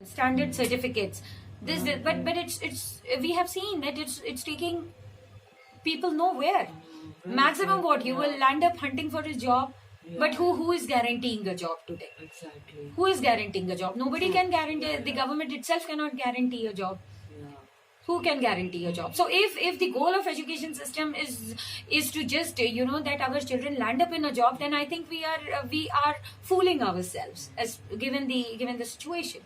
standard certificates. But it's we have seen that it's taking people nowhere. Maximum what you will land up hunting for a job. But who is guaranteeing a job today? Exactly. Who is guaranteeing a job? Nobody can guarantee. The government itself cannot guarantee a job. Who can guarantee a job? So if the goal of education system is to just that our children land up in a job, then I think we are fooling ourselves as given the situation.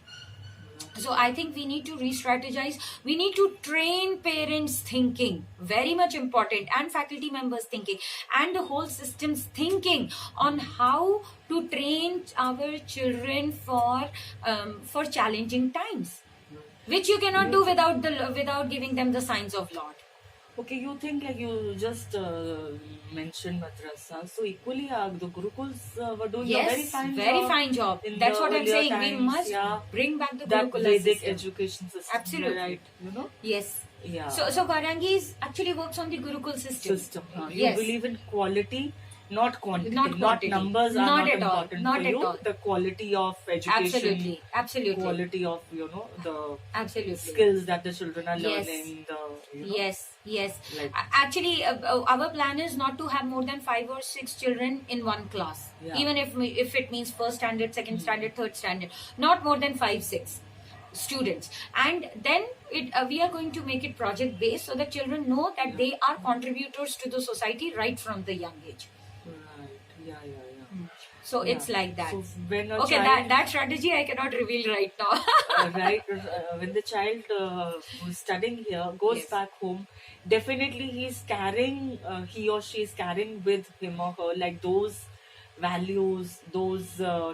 So I think we need to re-strategize. We need to train parents thinking, very much important, and faculty members thinking, and the whole system's thinking on how to train our children for challenging times, which you cannot do without giving them the signs of Lord. Okay, you think like you just mentioned madrasa. So equally, the Gurukuls were doing a very fine job. in That's the what I'm earlier saying. We times, must yeah, bring back the that Gurukula Vedic system. education system. Absolutely. Right? Yes. Yeah. So Garangi actually works on the Gurukul system. You Yes. believe in quality, not quantity. Not quantity. Numbers are Not not at all. important Not for at you. all. The quality of education, Absolutely. quality of the Absolutely. skills that the children are Yes. learning. Yes. Like- Actually, our plan is not to have more than 5 or 6 children in one class. Yeah. Even if it means first standard, second standard, third standard, not more than 5-6 students. And then we are going to make it project based so that children know that they are contributors to the society right from the young age. Right. Yeah. So Yeah. it's like that. So when a Okay, child, that strategy I cannot reveal right now. right, when the child who's studying here goes Yes. back home, definitely he's carrying, he or she is carrying with him or her like those values, those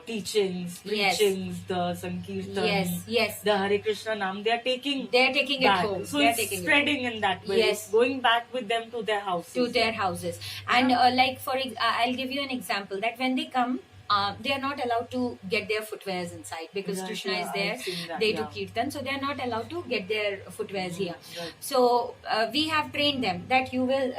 teachings, Yes. preachings, the Sankirtan, Yes. the Hare Krishna Nam, they are taking They're taking it back. home. So They're it's taking it spreading in that way. Yes. It's going back with them to their houses. to their houses. And I'll give you an example that when they come, they are not allowed to get their footwears inside because Right, Krishna yeah, is there. I've seen that, They do yeah. kirtan, so they are not allowed to get their footwears here. Right. So we have trained them that you will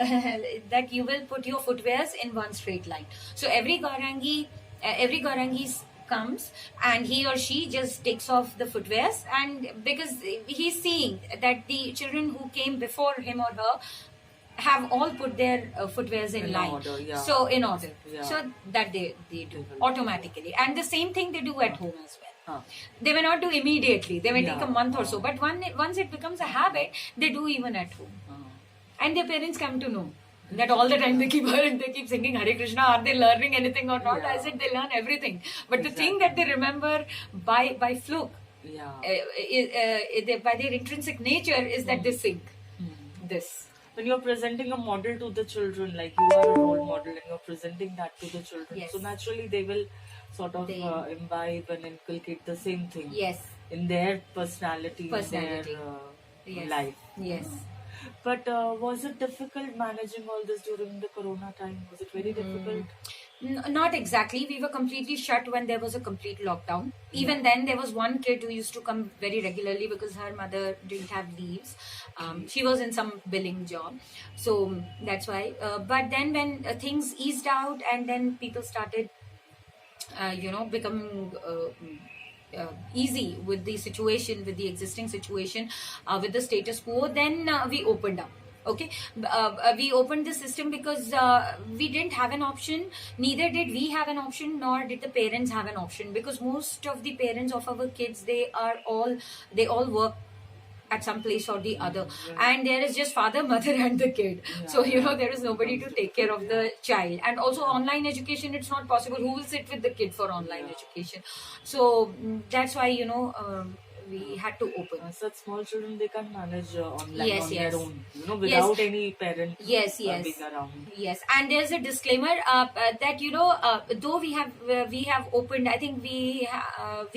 that you will put your footwears in one straight line. So every Gaurangi comes and he or she just takes off the footwears, and because he's seeing that the children who came before him or her have all put their footwears in line. Order, yeah. So in order. Yeah. So that they do automatically. And the same thing they do at home as well. Huh. They may not do immediately. They may take a Yeah. month or so. But once it becomes a habit, they do even at home. Uh, And their parents come to know that all the time they keep singing Hare Krishna. Are they learning anything or not? Yeah. I said they learn everything. But the thing Exactly. that they remember by fluke, yeah. by their intrinsic nature, is that they sing this. When you're presenting a model to the children, like you are a role model and you're presenting that to the children, Yes. so naturally they will sort of They- imbibe and inculcate the same thing Yes. in their personality, Personality. in their Yes. life. Yes. But was it difficult managing all this during the corona time? Was it very difficult? Not exactly. We were completely shut when there was a complete lockdown. Even then, there was one kid who used to come very regularly because her mother didn't have leaves. She was in some billing job. So that's why. But then when things eased out and then people started, becoming easy with the situation, with the existing situation, with the status quo, then we opened up. Okay, we opened the system because we didn't have an option. Neither did we have an option, nor did the parents have an option, because most of the parents of our kids, they all work at some place or the other, and there is just father, mother, and the kid. So there is nobody to take care of the child. And also online education, it's not possible. Who will sit with the kid for online education? So that's why we had to open. Such small children, they can manage online Yes, on yes. their own, without any parent Yes. being around. Yes, and there's a disclaimer that though we have opened, I think we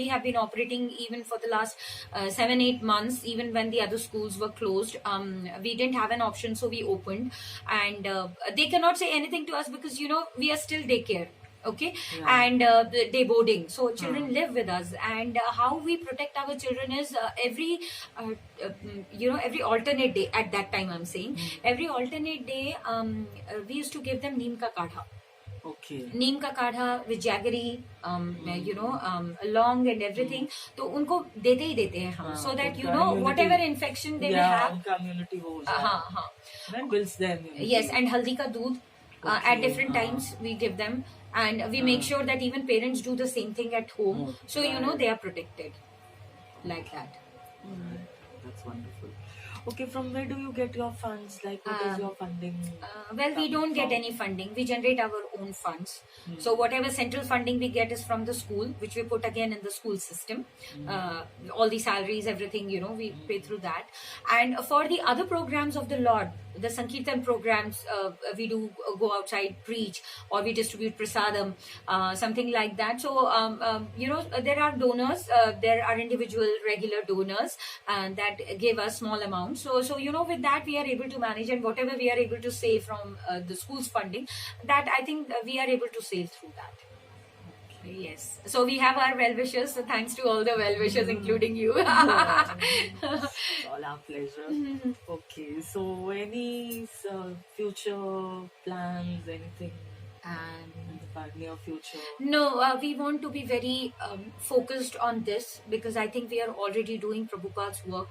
have been operating even for the last 7-8 months, even when the other schools were closed. We didn't have an option, so we opened, and they cannot say anything to us because we are still daycare. Okay, Yeah. and day boarding, so children live with us. And how we protect our children is every alternate day. At that time, I'm saying every alternate day, we used to give them neem ka kadha. Okay. नीम का काढ़ा with jaggery, long and everything, तो उनको देते ही देते हैं हम, हाँ, so that उनका immunity- whatever infection they may Yeah, have, उनका immunity वो हो जाए. हाँ हाँ, That builds their immunity. yes, and haldi ka doodh at Okay, different हाँ. times we give them, and we make sure that even parents do the same thing at home, so they are protected like that. That's wonderful. Okay, from where do you get your funds? Like, what is your funding? Well, we don't get from? any funding. We generate our own funds. So whatever central funding we get is from the school, which we put again in the school system. All the salaries, everything, we pay through that. And for the other programs of the Lord, the Sankirtan programs, we do go outside, preach, or we distribute prasadam, something like that. So, there are donors, there are individual regular donors that give us small amounts. So, with that we are able to manage, and whatever we are able to save from the school's funding, that I think we are able to save through that. Yes. So we have our well-wishers. So thanks to all the well-wishers, including you. It's all our pleasure. Okay, so any future plans, anything in the near future? No, we want to be very focused on this, because I think we are already doing Prabhupada's work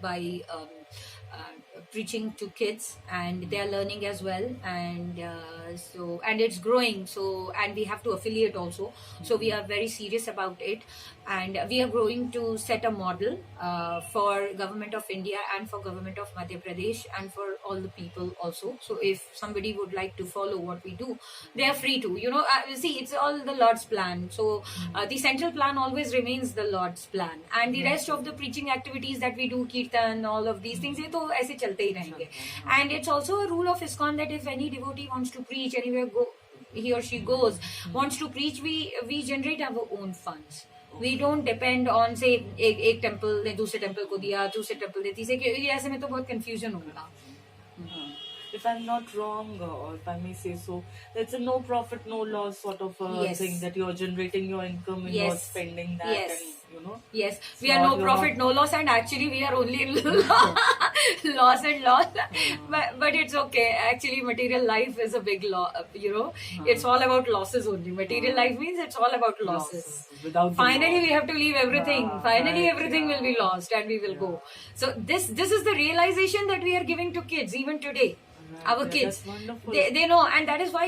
by preaching to kids, and they are learning as well, and it's growing. So, and we have to affiliate also. So we are very serious about it, and we are going to set a model for Government of India and for Government of Madhya Pradesh and for all the people also. So if somebody would like to follow what we do, they are free to. See, it's all the Lord's plan. So the central plan always remains the Lord's plan, and the rest of the preaching activities that we do, kirtan, all of these things, ये तो ऐसे चलते ही रहेंगे. And it's also a rule of ISKCON that if any devotee wants to preach anywhere, he or she goes, wants to preach, we generate our own funds. We don't depend on, say, एक temple ने दूसरे temple को दिया, दूसरे temple ने तीसरे, क्योंकि ऐसे में तो बहुत कंफ्यूजन होगा. If I'm not wrong, or if I may say so, it's a no profit, no loss sort of Yes. thing, that you're generating your income and you're Yes. spending that, Yes. and Yes, we So are no you're profit, no loss, and actually we are only in loss and loss. But it's okay. Actually, material life is a big loss. It's all about losses only. Material life means it's all about losses. Without the Finally, loss. we have to leave everything. Finally, right, everything will be lost, and we will go. So this is the realization that we are giving to kids even today. Our Yeah, kids, that's wonderful. they know, and that is why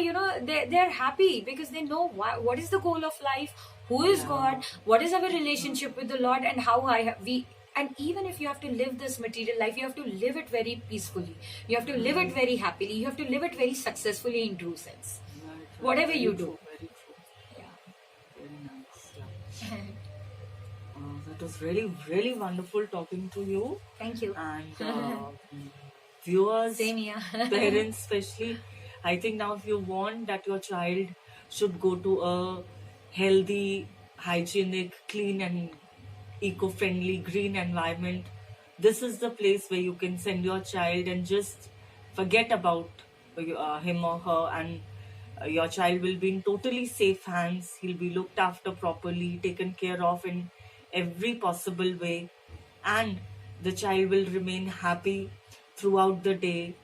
they're happy, because they know what is the goal of life, who is God, what is our relationship with the Lord, and how and even if you have to live this material life, you have to live it very peacefully, you have to live it very happily, you have to live it very successfully in true sense. Right, Whatever very you true, do. Very true. Yeah. Very nice. Yeah. That was really, really wonderful talking to you. Thank you. And viewers, Same here. parents especially, I think now if you want that your child should go to a healthy, hygienic, clean and eco-friendly, green environment, this is the place where you can send your child and just forget about him or her, and your child will be in totally safe hands. He'll be looked after properly, taken care of in every possible way, and the child will remain happy throughout the day,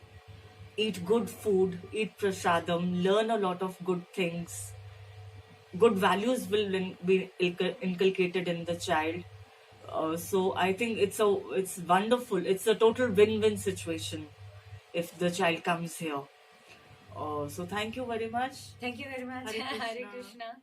eat good food, eat prasadam, learn a lot of good things. Good values will be inculcated in the child. So I think it's wonderful. It's a total win-win situation if the child comes here. So thank you very much. Thank you very much. Hare Krishna. Hare Krishna.